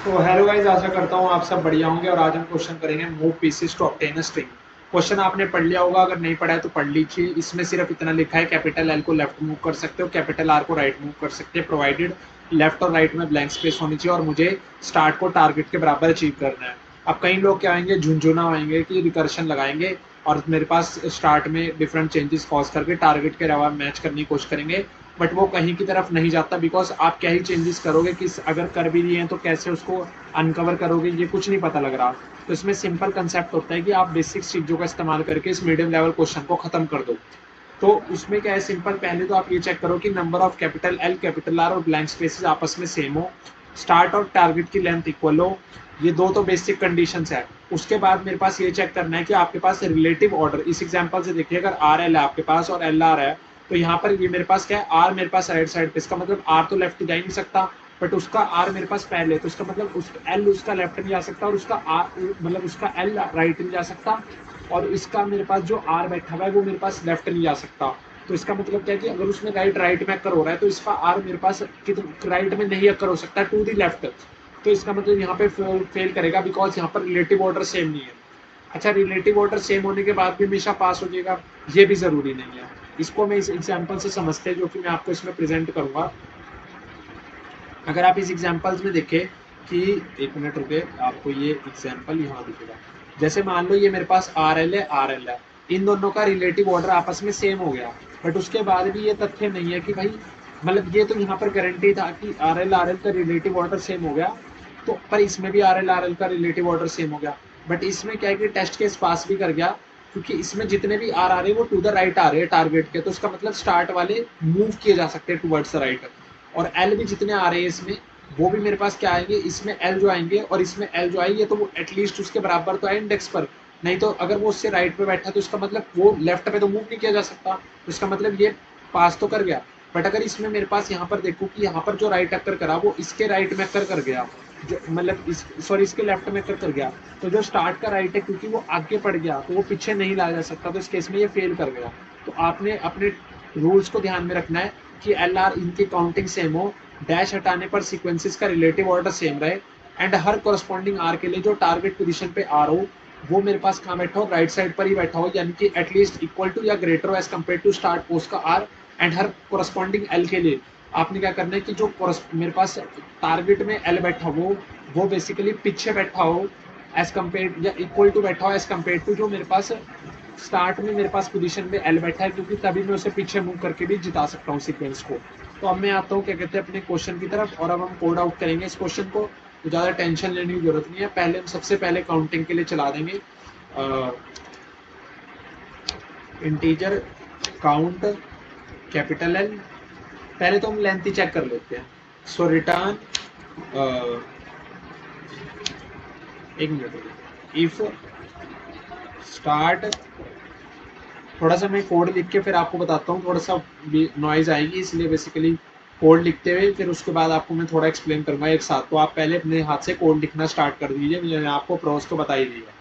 तो hello guys, आशा करता हूँ आप सब बढ़िया होंगे। और आज हम क्वेश्चन करेंगे move pieces to obtain a string. Question आपने पढ़ लिया होगा, अगर नहीं पढ़ा है तो पढ़ लीजिए। इसमें सिर्फ इतना लिखा है, कैपिटल एल को लेफ्ट मूव कर सकते हो, कैपिटल आर को राइट मूव कर सकते हैं, प्रोवाइडेड लेफ्ट और राइट में ब्लैंक स्पेस होनी चाहिए और मुझे स्टार्ट को टारगेट के बराबर अचीव करना है। अब कई लोग क्या आएंगे, झुंझुना आएंगे कि रिकर्शन लगाएंगे और मेरे पास स्टार्ट में डिफरेंट चेंजेस कॉज करके टारगेट के अलावा मैच करने की कोशिश करेंगे, बट वो कहीं की तरफ नहीं जाता। बिकॉज आप क्या ही चेंजेस करोगे, कि अगर कर भी लिए हैं तो कैसे उसको अनकवर करोगे, ये कुछ नहीं पता लग रहा। तो इसमें सिंपल कंसेप्ट होता है कि आप बेसिक चीजों का इस्तेमाल करके इस मीडियम लेवल क्वेश्चन को खत्म कर दो। तो उसमें क्या है, सिंपल, पहले तो आप ये चेक करो कि number of capital L, capital R और ब्लैंक स्पेसेस आपस में सेम हो, स्टार्ट और टारगेट की लेंथ इक्वल हो। ये दो तो बेसिक कंडीशंस है। उसके बाद मेरे पास ये चेक करना है कि आपके पास रिलेटिव ऑर्डर, इस एग्जांपल से देखिए, अगर आर एल है आपके पास और एल आर है, तो यहाँ पर ये मेरे पास क्या है, आर मेरे पास राइट साइड पे, इसका मतलब आर तो लेफ्ट जा ही नहीं सकता, बट उसका आर मेरे पास पहले है, तो इसका मतलब उसका एल उसका लेफ्ट नहीं जा सकता और उसका आर मतलब उसका एल राइट नहीं जा सकता, और इसका मेरे पास जो आर बैठा हुआ है वो मेरे पास लेफ्ट नहीं जा सकता। तो इसका मतलब क्या है कि अगर उसमें राइट में अक्कर हो रहा है तो इसका आर मेरे पास राइट में नहीं अक्कर हो सकता टू दी लेफ्ट। तो इसका मतलब यहाँ पे फेल करेगा, बिकॉज यहाँ पर रिलेटिव ऑर्डर सेम नहीं है। अच्छा, रिलेटिव ऑर्डर सेम होने के बाद भी हमेशा पास हो जाएगा, ये भी जरूरी नहीं है। इसको मैं इस एग्जाम्पल से समझते हैं जो कि मैं आपको इसमें प्रेजेंट करूंगा। अगर आप इस एग्जाम्पल्स में देखें कि, एक मिनट रुके, आपको ये एग्जाम्पल यहाँ दिखेगा। जैसे मान लो ये मेरे पास आर एल है, आर एल है, इन दोनों का रिलेटिव ऑर्डर आपस में सेम हो गया, बट उसके बाद भी ये तथ्य नहीं है कि भाई, मतलब ये तो यहाँ पर गारंटी था कि आर एल का रिलेटिव ऑर्डर सेम हो गया, तो पर इसमें भी आर एल का रिलेटिव ऑर्डर सेम हो गया। बट इसमें क्या है कि टेस्ट केस पास भी कर गया, क्योंकि इसमें जितने भी आर आ रहे हैं वो टू द राइट आ रहे हैं टारगेट के, तो उसका मतलब स्टार्ट वाले मूव किए जा सकते हैं टूवर्ड्स द राइट। और एल भी जितने आ रहे हैं इसमें, वो भी मेरे पास क्या आएंगे, इसमें एल जो आएंगे और इसमें एल जो आएंगे, तो वो एटलीस्ट उसके बराबर तो है इंडेक्स पर। नहीं तो अगर वो उससे राइट पे बैठा तो इसका मतलब वो लेफ्ट पे तो मूव नहीं किया जा सकता, तो इसका मतलब ये पास तो कर गया। बट अगर इसमें मेरे पास यहाँ पर देखो कि यहाँ पर जो राइट अक्कर करा वो इसके राइट में अक्कर कर गया, जो मतलब इस सॉरी इसके लेफ्ट में अक्कर कर गया, तो जो स्टार्ट का राइट है क्योंकि वो आगे पड़ गया तो वो पीछे नहीं लाया जा सकता, तो इस केस में ये फेल कर गया। तो आपने अपने रूल्स को ध्यान में रखना है कि एल आर इनकी काउंटिंग सेम हो, डैश हटाने पर सीक्वेंसेस का रिलेटिव ऑर्डर सेम रहे, एंड हर कोरस्पॉन्डिंग आर के लिए जो टारगेट पोजीशन पे आर हो वो मेरे पास कहाँ बैठा हो, राइट साइड पर ही बैठा हो, यानी कि एटलीस्ट इक्वल टू या ग्रेटर हो as compared to start post का आर। एंड हर कोरस्पॉन्डिंग एल के लिए आपने क्या करना है कि जो मेरे पास टारगेट में एल बैठा हो वो बेसिकली पीछे बैठा हो एज कम्पेयर या इक्वल टू बैठा हो एज कम्पेयर टू जो मेरे पास स्टार्ट में मेरे पास पोजीशन में एल बैठा है, क्योंकि तभी मैं उसे पीछे मूव करके भी जिता सकता हूँ सीक्वेंस को। तो अब मैं आता हूँ क्या कहते हैं अपने क्वेश्चन की तरफ, और अब हम कोड आउट करेंगे इस क्वेश्चन को। तो ज़्यादा टेंशन लेने की जरूरत नहीं है, पहले हम सबसे पहले काउंटिंग के लिए चला देंगे इंटीजर काउंट कैपिटल एल। पहले तो हम लेंथ ही चेक कर लेते हैं। सो रिटर्न, एक मिनट, इफ स्टार्ट, थोड़ा सा मैं कोड लिख के फिर आपको बताता हूँ, थोड़ा सा नॉइज आएगी इसलिए बेसिकली कोड लिखते हुए फिर उसके बाद आपको मैं थोड़ा एक्सप्लेन करूंगा एक साथ। तो आप पहले अपने हाथ से कोड लिखना स्टार्ट कर दीजिए, मैंने आपको प्रोस तो बता ही दिया।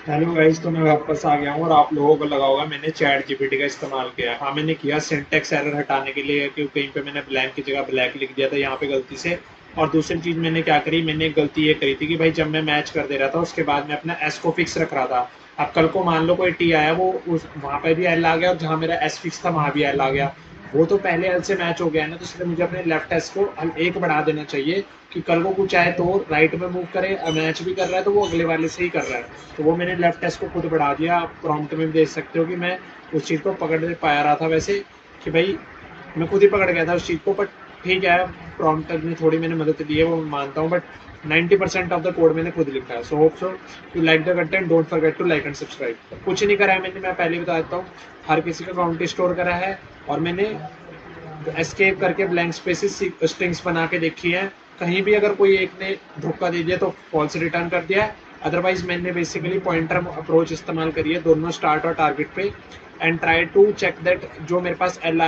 हेलो गाइस, तो मैं वापस आ गया हूँ और आप लोगों को लगा होगा मैंने चैट जीपीटी का इस्तेमाल किया है। हाँ, मैंने किया सिंटेक्स एरर हटाने के लिए, क्योंकि कहीं पे मैंने ब्लैंक की जगह ब्लैक लिख दिया था यहाँ पे गलती से। और दूसरी चीज़ मैंने क्या करी, मैंने एक गलती ये करी थी कि भाई जब मैं मैच कर दे रहा था उसके बाद मैं अपना एस को फिक्स रख रहा था। अब कल को मान लो कोई टी आया, वो उस वहाँ पे भी एल आ गया और जहाँ मेरा एस फिक्स था वहाँ भी एल आ गया। वो तो पहले एल से मैच हो गया है ना, तो इसलिए मुझे अपने लेफ्ट एस को एक बढ़ा देना चाहिए कि कल को कुछ आए तो राइट में मूव करे, मैच भी कर रहा है तो वो अगले वाले से ही कर रहा है। तो वो मैंने लेफ्ट टेस्ट को खुद बढ़ा दिया। आप प्रॉम्प्ट में भी देख सकते हो कि मैं उस चीज़ को पकड़ नहीं पाया रहा था वैसे, कि भाई मैं खुद ही पकड़ गया था उस चीज़ को। बट ठीक है, प्रॉम्प्ट ने थोड़ी मैंने मदद दी है, वो मैं मानता हूँ, बट 90% ऑफ द कोड मैंने खुद लिखा है। So hope so you like the content, don't forget to like and subscribe. कुछ नहीं करा है मैंने, मैं पहले बता देता हूँ। हर किसी का अकाउंट स्टोर करा है और मैंने एस्केप करके ब्लैंक स्पेसिस स्ट्रिंग्स बना के देखी है। कहीं भी अगर कोई एक ने धोखा दे दिया तो फॉल्स रिटर्न कर दिया है। अदरवाइज मैंने बेसिकली पॉइंटर अप्रोच इस्तेमाल करी है दोनों स्टार्ट और टारगेट पे, and try to check that जो मेरे पास एल